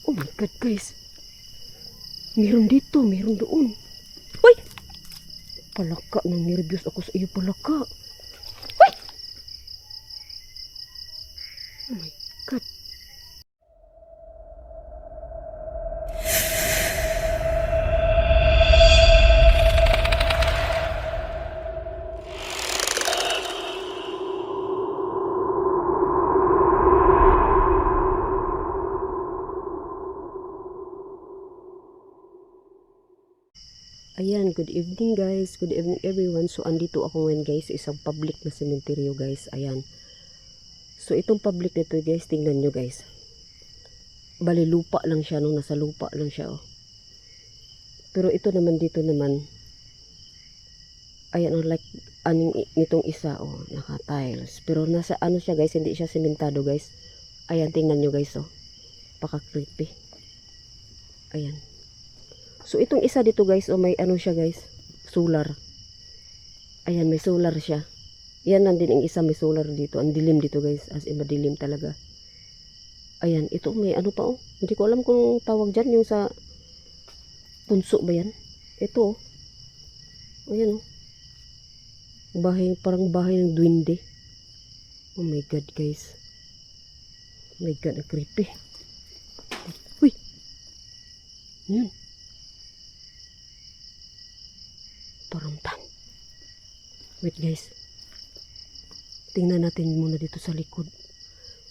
Oh my God, guys. Meron dito, meron doon. Uy! Palaka, nang nervyos ako sa iyo, palaka. Uy! Oh my God. Ayan, good evening guys. Good evening everyone. So, andito ako ngayon guys sa isang public na sementeryo guys. Ayan. So, itong public nito guys, tingnan nyo guys. Bali, lupa lang siya, no? Nasa lupa lang siya, oh. Pero ito naman dito naman, ayan, oh, like, aning nitong isa, oh, naka-tiles. Pero nasa, ano siya guys, hindi siya sementado guys. Ayan, tingnan nyo guys, oh. Paka-creepy. Ayan. So, itong isa dito guys, oh, may ano siya guys, solar. Ayan, may solar siya. Yan, nandun ang isa, may solar dito. Ang dilim dito guys, as in madilim talaga. Ayan, ito may ano pa, oh. Hindi ko alam kung tawag dyan, yung sa punso ba yan? Ito, oh. Ayan, oh. Bahay, parang bahay ng duwende. Oh my God guys. Oh my God, ang creepy. Uy! Yun. Paramdam. Wait guys. Tingnan natin muna dito sa likod.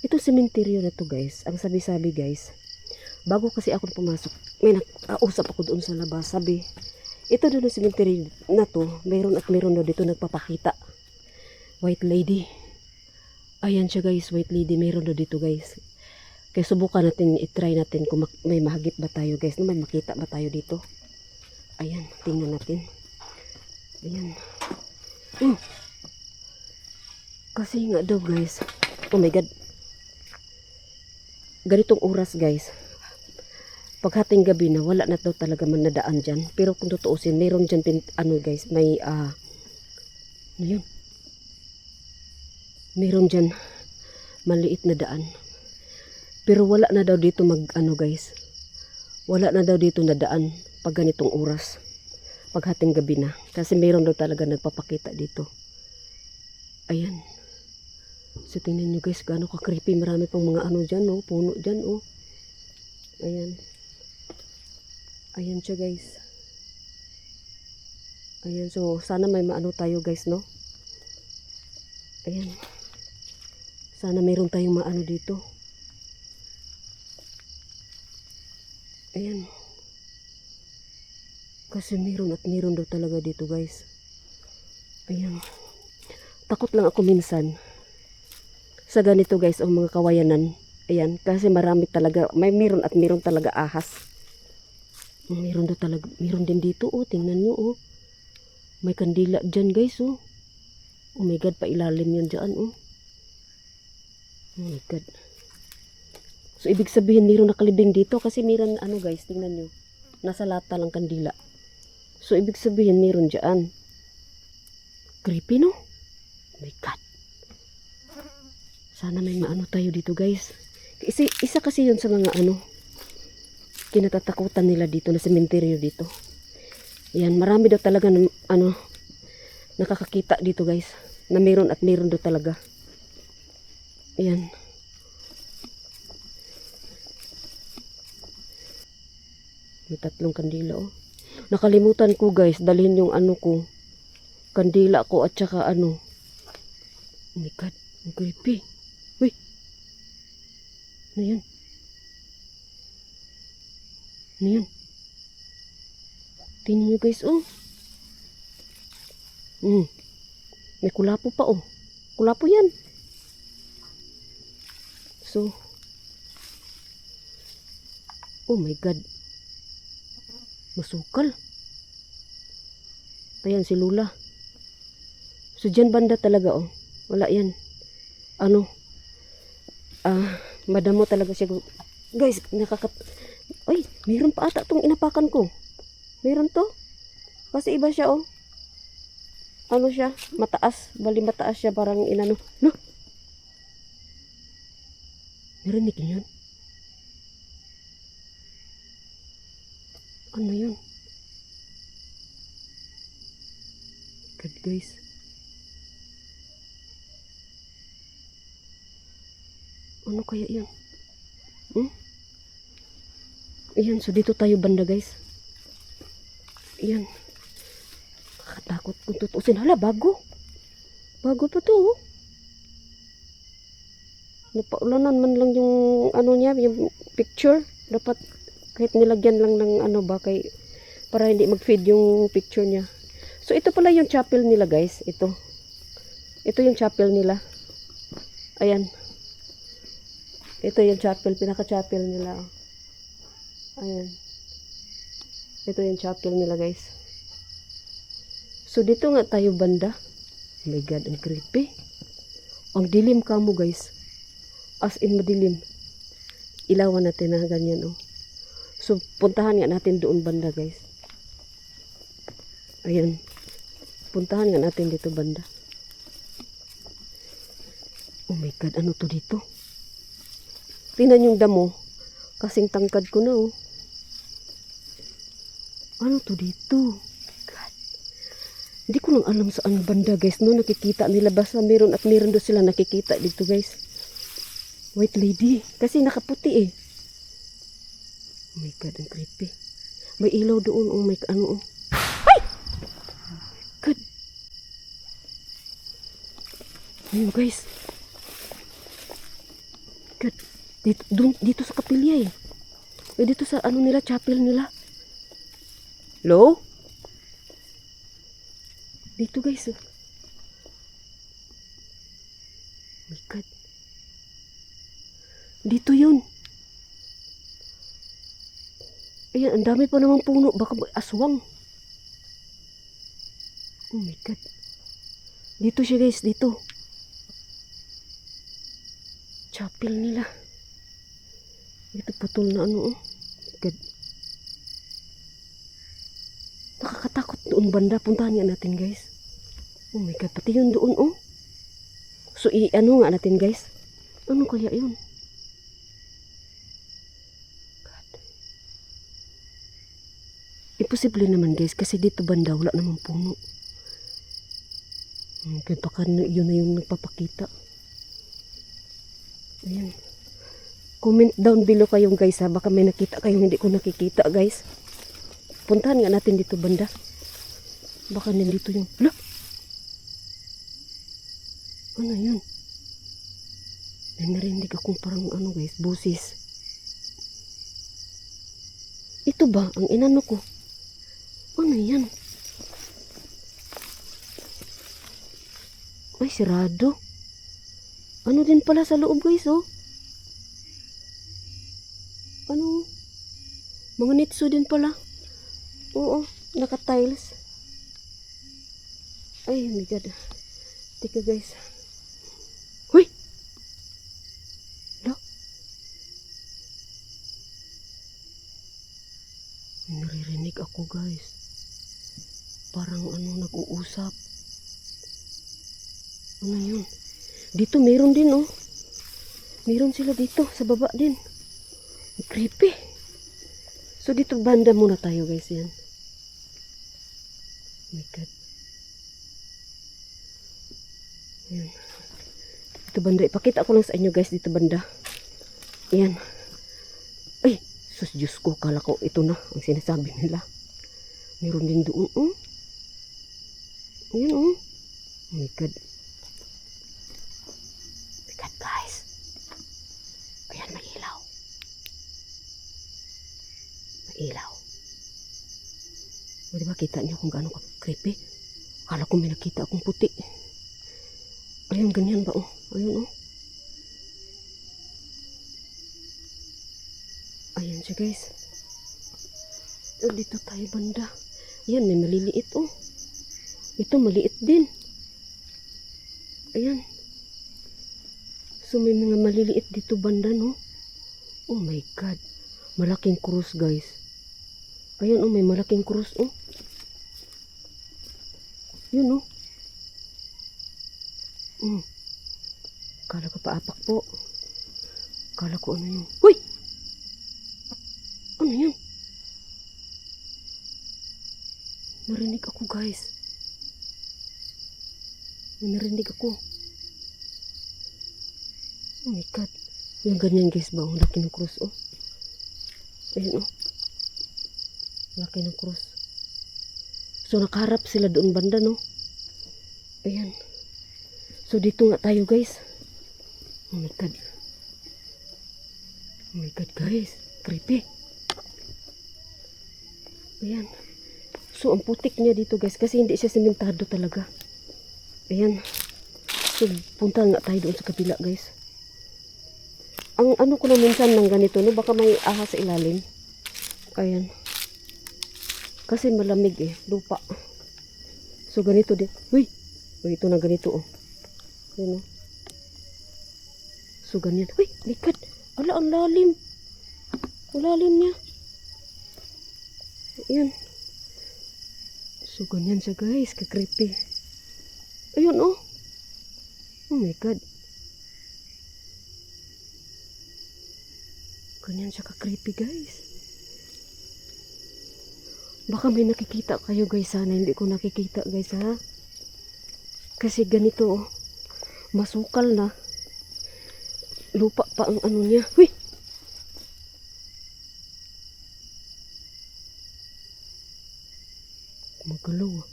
Ito sementeryo na to guys. Ang sabi-sabi guys. Bago kasi ako pumasok, may nakausap ako doon sa labas. Sabi, ito doon na sementeryo na to. Mayroon at mayroon na dito nagpapakita. White lady. Ayan siya guys, white lady. Mayroon na dito guys. Kaya subukan natin, itry natin kung may mahagip ba tayo guys. May makita ba tayo dito. Ayan, tingnan natin. Ayan. Kasi nga daw guys. Oh my God. Ganitong oras guys. Paghating gabi na wala na daw talaga man nadaan dyan. Pero kung tutuusin, meron dyan ano guys. May ano yun? Meron dyan maliit na daan. Pero wala na daw dito ano guys. Wala na daw dito nadaan pag ganitong oras. Paghating gabi na. Kasi mayroon daw talaga nagpapakita dito. Ayan. So tingnan nyo guys, gaano ka-creepy. Marami pang mga ano dyan, oh. Puno dyan, oh. Ayan. Ayan siya guys. Ayan. So sana may maano tayo guys, no? Ayan. Sana mayroon tayong maano dito. Ayan. Kasi meron at meron daw talaga dito guys. Ayan. Takot lang ako minsan sa ganito guys, o mga kawayanan. Ayan. Kasi marami talaga, may meron at meron talaga ahas. Meron daw talaga, meron din dito, oh. Tingnan nyo, oh. May kandila dyan guys, oh. Oh my God, pailalim yan dyan, oh. Oh my God. So ibig sabihin meron nakalibing dito kasi meron ano guys, tingnan nyo. Nasa lata lang kandila. So, ibig sabihin, meron dyan. Creepy, no? Oh my God. Sana may maano tayo dito, guys. Isa kasi yun sa mga ano, kinatatakutan nila dito na sementeryo dito. Yan, marami daw talaga na, ano, nakakakita dito, guys. Na meron at meron daw talaga. Yan. May tatlong kandila, oh. Nakalimutan ko guys, dalhin yung ano ko, kandila ko at saka ano. Oh my God, ang creepy. Uy, ano yun? Ano yun? Tingnan nyo guys, oh. May kulapo pa, oh. Kulapo yan. So, oh my God. Masukal. Ayan si Lula. So dyan banda talaga, oh. Wala yan. Ano? Madamo talaga siya. Guys, ay, mayroon pa ata itong inapakan ko. Mayroon to. Kasi iba siya, oh. Ano siya? Mataas. Bali mataas siya. Parang inano. No? Narinig yun? Ano yun? God guys. Ano kaya yun? Ayan, so dito tayo banda guys. Ayan. Kakatakot kung tutusin. Hala, bago. Bago pa to oh. Napaulanan man lang yung ano niya, yung picture. Dapat kahit nilagyan lang ng ano ba, para hindi mag-feed yung picture niya. So ito pala yung chapel nila guys. Ito yung chapel nila. Ayan. Ito yung chapel, pinaka-chapel nila. Ayan. Ito yung chapel nila guys. So dito nga tayo banda. Oh my God, ang creepy. Ang dilim ka mo guys. As in madilim. Ilawan natin na ganyan oh. So puntahan nga natin doon banda guys. Ayan. Puntahan nga natin dito banda. Oh my God, ano to dito? Tingnan yung damo. Kasing tangkad ko na oh. Ano to dito? God. Hindi ko lang alam saan banda guys. No, nakikita nila basta meron at meron doon sila nakikita dito guys. White lady. Kasi nakaputi eh. Oh my God, ang creepy. May ilaw doon. Oh my God, ano oh. Ay! Oh my God. Ayun guys. God. Dito sa kapilya eh. Dito sa ano nila, chapel nila. Hello? Dito guys. Oh my God. Dito yun. Ayan, ang dami pa namang puno. Baka aswang. Oh my God. Dito siya guys, dito. Chapel nila. Ito putol na ano oh. God. Nakakatakot doon banda. Puntahan nga natin guys. Oh my God, pati yun doon oh. So ano nga natin guys. Ano kaya yun? God. Imposible naman guys kasi dito banda wala namang puno. Kaya baka yun na yung nagpapakita. Ayan. Comment down below kayong guys ha. Baka may nakita kayong hindi ko nakikita guys. Puntahan nga natin dito banda. Baka nandito yung... Hala! Ano yun? May narinig akong parang ano guys, busis. Ito ba ang inano ko? Ano yan? Ay, sirado. Ano din pala sa loob guys oh. Ano? Mga nitso din pala. Oo, naka-tiles. Ay, oh my God. Tika guys. Huy! Hala? Naririnig ako guys. Parang ano, nag-uusap. Ano yun? Dito meron din oh. Meron sila dito, sa baba din. Creepy. So dito banda muna tayo guys yan. Oh my God. Ayan. Dito banda. Ipakita ko lang sa inyo guys dito banda. Ayan. Ay, sus Diyos ko. Kala ko ito na ang sinasabi nila. Meron din doon oh. Ayan oh. Oh my God. Oh my God guys. Ayan, may ilaw. Ilaw. O diba kita niyo kung gaano ka-creepy? Akala ko may nakita akong puti. Ayun, ganyan ba oh? Ayun oh. Ayan siya guys. Dito tayo banda. Ayan, may maliliit oh. Ito maliit din. Ayan. So may mga maliliit dito banda no. Oh my God. Malaking krus guys. Ayan oh, may malaking krus oh. Yun oh. Kala ko paapak po. Kala ko ano yun. Huy! Ano yun? Narinig ako guys. May narinig ako. Oh my God. Yung ganyan guys ba? Ang laki ng cross oh. Ayun oh. Laki ng cross. So nakaharap sila doon banda no. Ayan. So dito nga tayo guys. Oh my God. Oh my God guys. Creepy. Ayan. So ang putik niya dito guys. Kasi hindi siya sementado talaga. Ayan. So punta nga tayo doon sa kabila guys. Ang ano ko na minsan ng ganito no. Baka may ahas sa ilalim. Ayan. Kasi malamig eh. Lupa. So ganito din. Uy. Ito na ganito oh. Ayan oh. So ganyan. Uy. Likad. Ala, ang lalim. Ang lalim niya. Ayan. So ganyan siya guys. Ka-creepy. Ayun oh. Oh my God. Ganyan siya ka-creepy guys. Baka may nakikita kayo guys. Sana hindi ko nakikita guys ha. Kasi ganito oh. Masukal na. Lupa pa ang ano niya. Huy! Magalaw ah.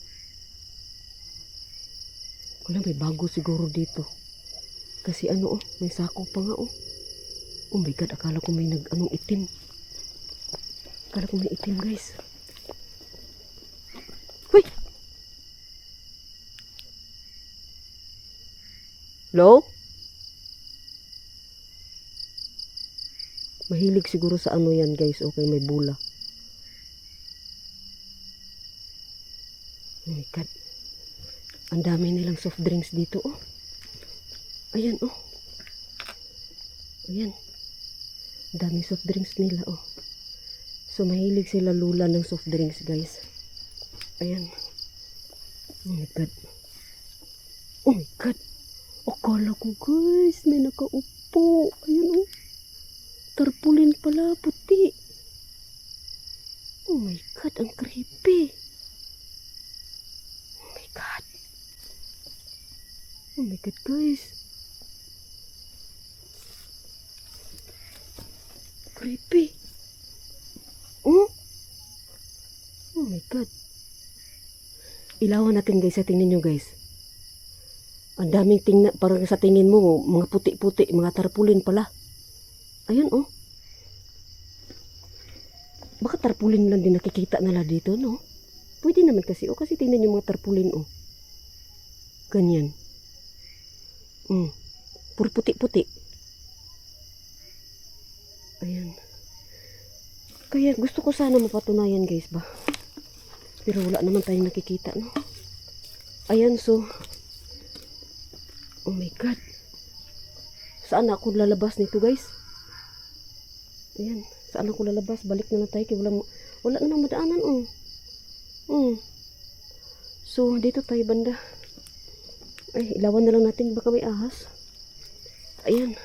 Wala, may bago siguro dito. Kasi ano oh. May sako pa nga oh. Oh my God. Akala ko may anong itim. Akala ko may itim guys. Huy! Hello? Mahilig siguro sa ano yan guys. Okay, may bula. Oh my God. Ang dami nilang soft drinks dito oh. Ayan oh. Ayan. Ang dami soft drinks nila oh. So mahilig sila lula ng soft drinks guys. Ayan. Oh my God. Oh my God. Akala ko guys, may nakaupo. Ayan oh. Tarpaulin pala, puti. Oh my God, ang creepy. Oh my God. Oh my God guys. Creepy. Oh. Oh my God. Ilawan natin guys, sa tingnan nyo guys. Ang daming tingnan, parang sa tingin mo, mga puti-puti, mga tarpaulin pala. Ayan oh. Baka tarpaulin lang din nakikita nila dito, no? Pwede naman kasi, oh, kasi tingnan yung mga tarpaulin, oh. Ganyan. Puro puti-puti. Ayan. Kaya gusto ko sana mapatunayan, guys, ba? Pero wala naman tayong nakikita, no? Ayan, so. Oh my God. Saan ako lalabas nito, guys? Ayan. Saan ako lalabas? Balik na lang tayo. Kaya wala namang madaanan, oh. So, dito tayo banda. Ay, ilawan na lang natin. Baka may ahas. Ayan.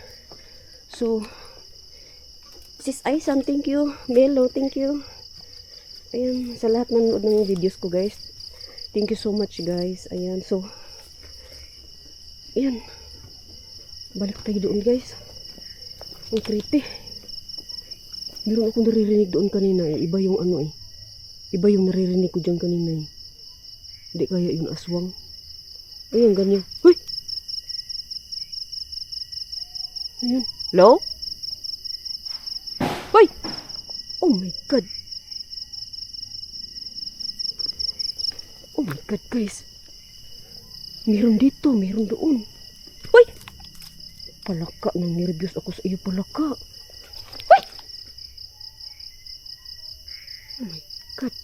So, Sis Aisan, thank you. Bello, thank you. Ayan, sa lahat ng nanood ng videos ko, guys. Thank you so much, guys. Ayan, so, ayan. Balik tayo doon, guys. Ang creepy. Meron akong naririnig doon kanina, eh. Iba yung ano, eh. Iba yung naririnig ko dyan kanina, eh. Hindi kaya yung aswang. Ayan, ganyan. Hoy! Ayan. Hello? Hoy! Oh my God. Oh my God, guys. Meron dito, meron doon. Hoy! Palaka, nang nervyos ako sa iyo, palaka. Hoy! Oh my God.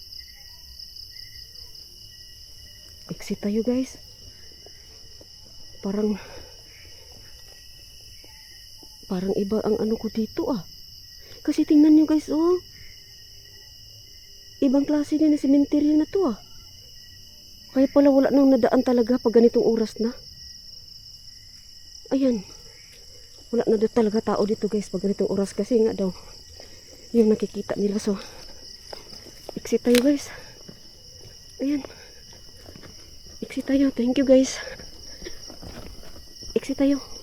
Exit tayo, guys. Parang iba ang ano ko dito, ah. Kasi tingnan nyo, guys, oh. Ibang klase din na sementeryo na to, ah. Kaya pala wala nang nadaan talaga pag ganitong oras na. Ayan. Wala na talaga tao dito, guys, pag ganitong oras. Kasi nga daw, yung nakikita nila. So, exit tayo, guys. Ayan. Exit tayo. Thank you guys. Exit tayo.